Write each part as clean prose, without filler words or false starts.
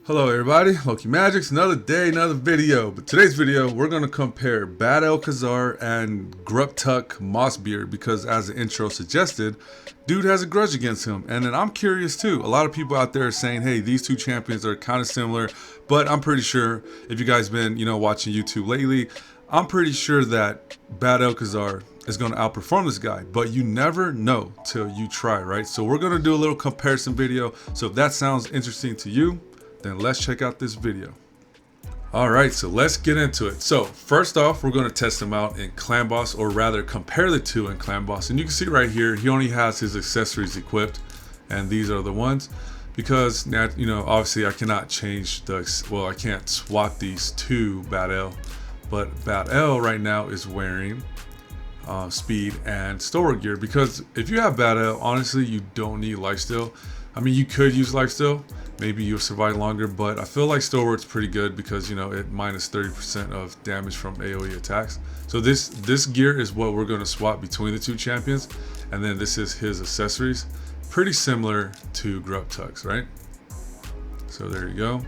Hello everybody, Loki Magics, another day, another video. But today's video, we're going to compare Bad Alcazar and Gurptuk Mossbeard because as the intro suggested, dude has a grudge against him. And then I'm curious too. A lot of people out there are saying, hey, these two champions are kind of similar, but I'm pretty sure if you guys been, watching YouTube lately, I'm pretty sure that Bad Alcazar is going to outperform this guy, but you never know till you try, right? So we're going to do a little comparison video. So if that sounds interesting to you, then let's check out this video. All right, so let's get into it. So first off, we're going to test him out in Clan Boss, or rather compare the two in Clan Boss. And you can see right here, he only has his accessories equipped, and these are the ones. Because now, obviously I cannot change I can't swap these to Bad L, but Bad L right now is wearing speed and stalwart gear. Because if you have Bad L, honestly, you don't need lifesteal. I mean, you could use lifesteal, maybe you'll survive longer, but I feel like Stalwart's pretty good because, it minus 30% of damage from AoE attacks. So this gear is what we're going to swap between the two champions, and then this is his accessories. Pretty similar to Gurptuk's, right? So there you go.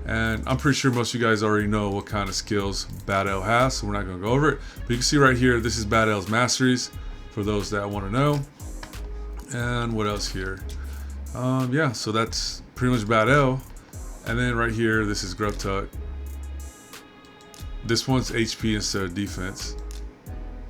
And I'm pretty sure most of you guys already know what kind of skills Bad L has, so we're not going to go over it. But you can see right here, this is Bad L's masteries, for those that want to know. And what else here? Yeah, so that's pretty much Bad L. And then right here, this is Gurptuk. This one's HP instead of defense,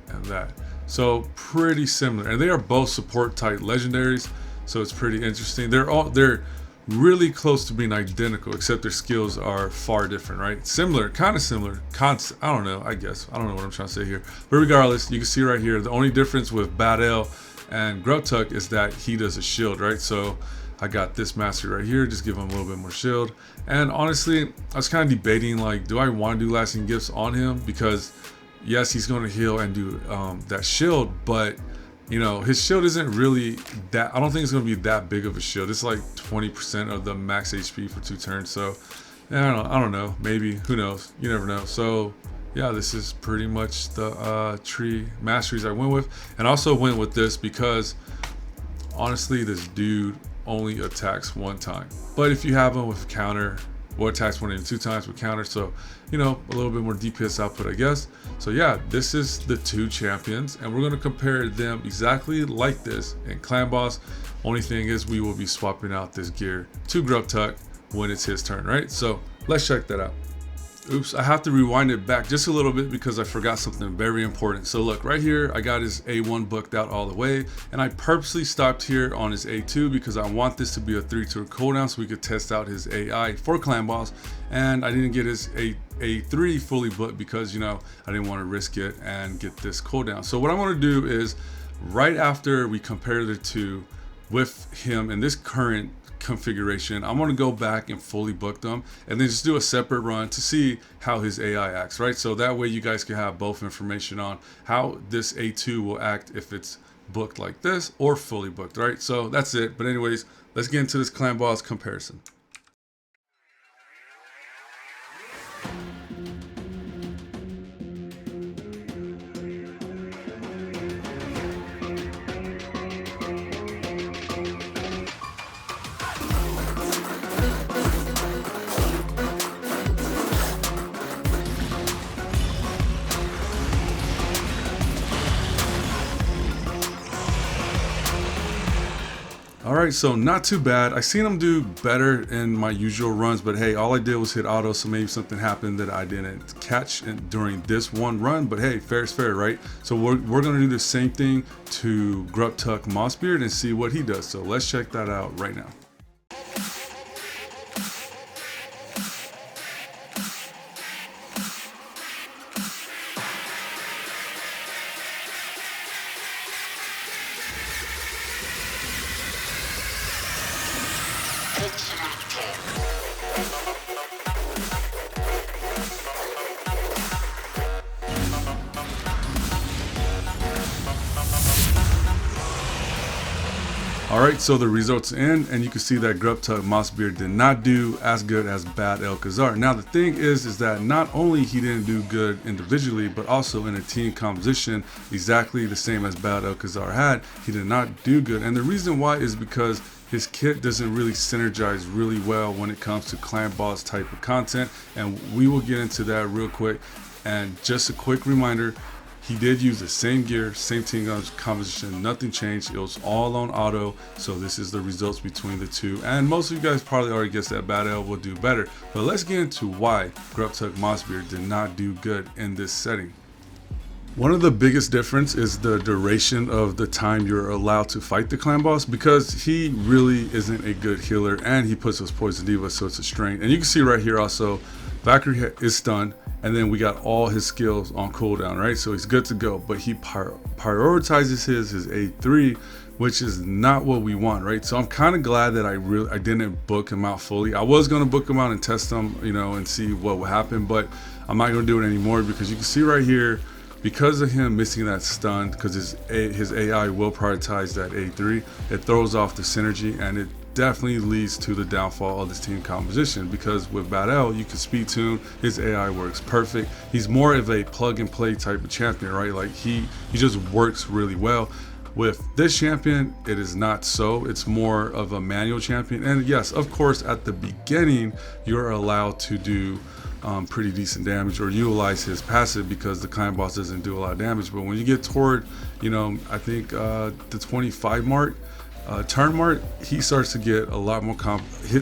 and that. So pretty similar, and they are both support type legendaries. So it's pretty interesting. They're really close to being identical, except their skills are far different, right? Similar, kind of similar. I don't know. I guess I don't know what I'm trying to say here. But regardless, you can see right here, the only difference with Bad L and Gurptuk is that he does a shield, right? So I got this mastery right here, just give him a little bit more shield. And honestly, I was kind of debating, like, do I want to do lasting gifts on him? Because yes, he's going to heal and do that shield, but his shield isn't really that, I don't think it's going to be that big of a shield. It's like 20% of the max HP for 2 turns. So I don't know, maybe, who knows, you never know. So yeah, this is pretty much the tree masteries I went with, and also went with this because honestly, this dude only attacks 1 time. But if you have him with counter, or attacks 1 and 2 times with counter, so a little bit more DPS output, I guess. So yeah, this is the 2 champions, and we're going to compare them exactly like this in Clan Boss. Only thing is, we will be swapping out this gear to Gurptuk when it's his turn, right? So let's check that out. Oops, I have to rewind it back just a little bit because I forgot something very important. So look, right here, I got his A1 booked out all the way, and I purposely stopped here on his A2 because I want this to be a 3-turn cooldown so we could test out his AI for Clan Boss. And I didn't get his A3 fully booked because, I didn't want to risk it and get this cooldown. So what I want to do is, right after we compare the two with him in this current configuration, I'm going to go back and fully book them and then just do a separate run to see how his AI acts, right? So that way you guys can have both information on how this A2 will act if it's booked like this or fully booked, right? So that's it. But anyways, let's get into this Clan Boss comparison. All right, so not too bad. I seen him do better in my usual runs, but hey, all I did was hit auto, so maybe something happened that I didn't catch during this one run, but hey, fair is fair, right? So we're gonna do the same thing to Gurptuk Mossbeard and see what he does. So let's check that out right now. Alright, so the results in, and you can see that Gurptuk Mossbeard did not do as good as Bad El Khazar. Now the thing is that not only he didn't do good individually, but also in a team composition, exactly the same as Bad El Khazar had, he did not do good. And the reason why is because his kit doesn't really synergize really well when it comes to clan boss type of content, and we will get into that real quick. And just a quick reminder, he did use the same gear, same team composition, nothing changed. It was all on auto. So this is the results between the two. And most of you guys probably already guessed that Bad El will do better. But let's get into why Gurptuk Mossbeard did not do good in this setting. One of the biggest difference is the duration of the time you're allowed to fight the clan boss, because he really isn't a good healer and he puts those poison divas, so it's a strain. And you can see right here also, Valkyrie is stunned, and then we got all his skills on cooldown, right? So he's good to go, but he prioritizes his A3, which is not what we want, right? So I'm kind of glad that I didn't book him out fully. I was gonna book him out and test him, you know, and see what would happen, but I'm not gonna do it anymore, because you can see right here, because of him missing that stun, because his AI will prioritize that A3, it throws off the synergy, and it definitely leads to the downfall of this team composition. Because with Bad El, you can speed tune, his AI works perfect. He's more of a plug and play type of champion, right? Like he just works really well. With this champion, it is not so. It's more of a manual champion. And yes, of course, at the beginning, you're allowed to do pretty decent damage or utilize his passive, because the clan boss doesn't do a lot of damage. But when you get toward, you know, I think the 25 mark, turn mark, he starts to get a lot more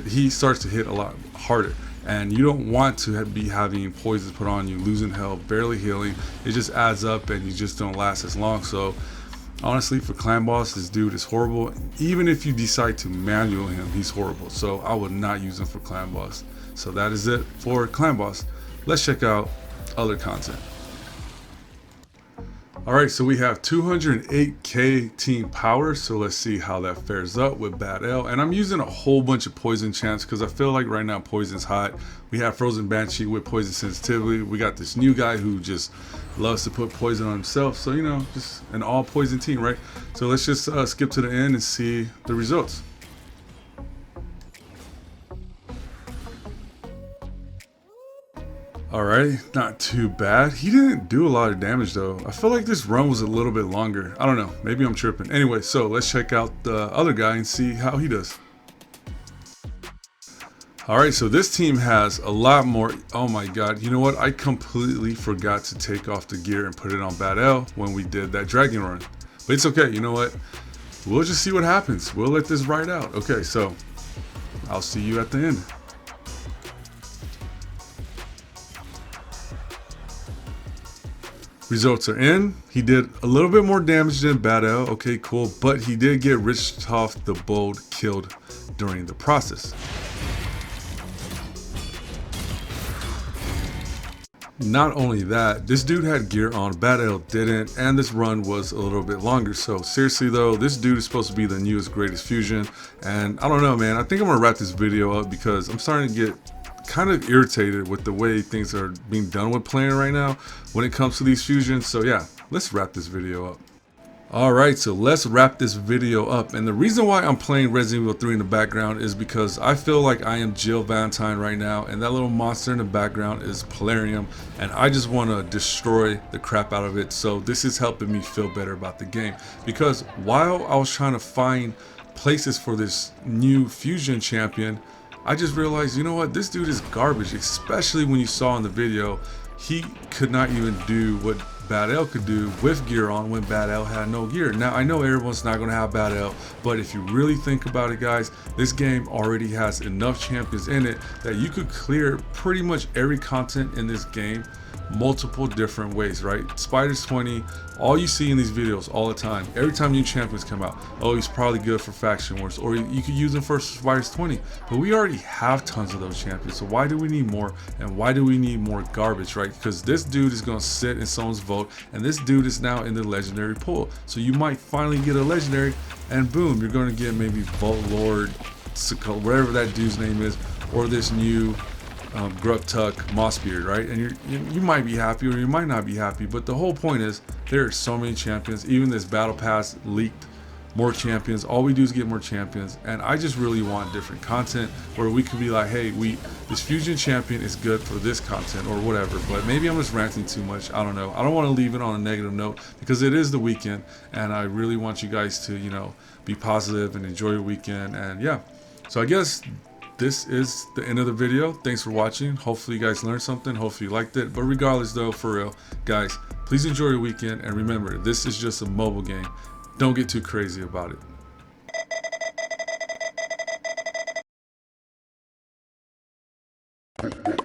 he starts to hit a lot harder, and you don't want to be having poisons put on you, losing health, barely healing. It just adds up and you just don't last as long. So honestly, for clan boss, this dude is horrible. Even if you decide to manual him, he's horrible. So I would not use him for clan boss. So that is it for clan boss. Let's check out other content. Alright, so we have 208k team power, so let's see how that fares up with Bad El. And I'm using a whole bunch of poison champs because I feel like right now poison's hot. We have Frozen Banshee with poison sensitivity. We got this new guy who just loves to put poison on himself. So, you know, just an all poison team, right? So let's just skip to the end and see the results. Alright, not too bad. He didn't do a lot of damage though. I feel like this run was a little bit longer. I don't know, maybe I'm tripping. Anyway, so let's check out the other guy and see how he does. Alright, so this team has a lot more. Oh my god, you know what? I completely forgot to take off the gear and put it on Bad El when we did that dragon run. But it's okay, you know what? We'll just see what happens. We'll let this ride out. Okay, so I'll see you at the end. Results are in. He did a little bit more damage than Bad El. Okay, cool. But he did get Richtoft the Bold killed during the process. Not only that, this dude had gear on, Bad El didn't, and this run was a little bit longer. So seriously though, this dude is supposed to be the newest greatest fusion, and I don't know, man. I think I'm gonna wrap this video up because I'm starting to get kind of irritated with the way things are being done with playing right now when it comes to these fusions. So yeah, let's wrap this video up. Alright, so let's wrap this video up. And the reason why I'm playing Resident Evil 3 in the background is because I feel like I am Jill Valentine right now, and that little monster in the background is Polarium, and I just want to destroy the crap out of it. So this is helping me feel better about the game, because while I was trying to find places for this new fusion champion, I just realized, you know what, this dude is garbage, especially when you saw in the video, he could not even do what Bad L could do with gear on when Bad L had no gear. Now, I know everyone's not going to have Bad L, but if you really think about it, guys, this game already has enough champions in it that you could clear pretty much every content in this game multiple different ways, right? Spiders 20, all you see in these videos all the time, every time new champions come out, oh, he's probably good for faction wars, or you could use him for Spiders 20, but we already have tons of those champions, so why do we need more, and why do we need more garbage, right? Because this dude is going to sit in someone's vote, and this dude is now in the legendary pool, so you might finally get a legendary, and boom, you're going to get maybe Vault Lord, whatever that dude's name is, or this new Gurptuk Mossbeard, right? And you might be happy or you might not be happy, but the whole point is there are so many champions. Even this battle pass leaked more champions. All we do is get more champions, and I just really want different content where we could be like, hey, this fusion champion is good for this content or whatever. But maybe I'm just ranting too much. I don't know. I don't want to leave it on a negative note because it is the weekend, and I really want you guys to, you know, be positive and enjoy your weekend. And yeah, so I guess this is the end of the video. Thanks for watching. Hopefully you guys learned something. Hopefully you liked it. But regardless though, for real, guys, please enjoy your weekend. And remember, this is just a mobile game. Don't get too crazy about it.